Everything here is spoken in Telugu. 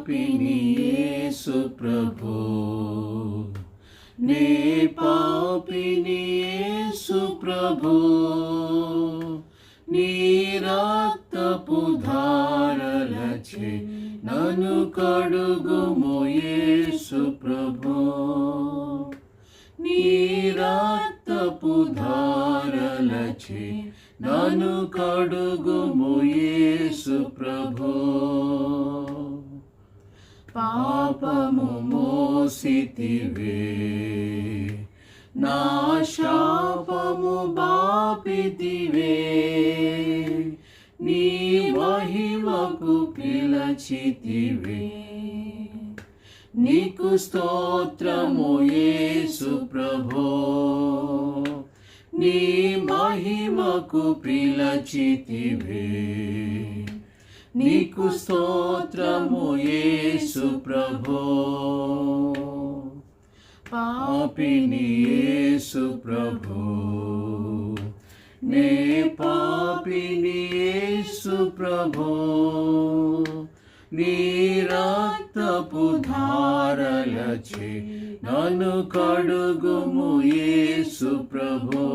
పాపిని యేసు ప్రభు, నే పాపిని యేసు ప్రభు, నీ రక్తపు ధారలచే నన్ను కడుగుము యేసు ప్రభు, నీ రక్తపు ధారలచే నన్ను కడుగుము యేసు ప్రభు. పాపము మోసితివే, నా శాపము బాపితివే, నీ మహిమకు పిలచితివే. నీకు స్తోత్రము యేసు ప్రభో, నీ మహిమకు పిలచితివే. నీకు స్తోత్రము యేసు ప్రభో. పాపిని యేసు ప్రభో, నే పాపిని యేసు ప్రభో, నీ రక్తపు ధారలచే నన్ను కడుగుము యేసు ప్రభో.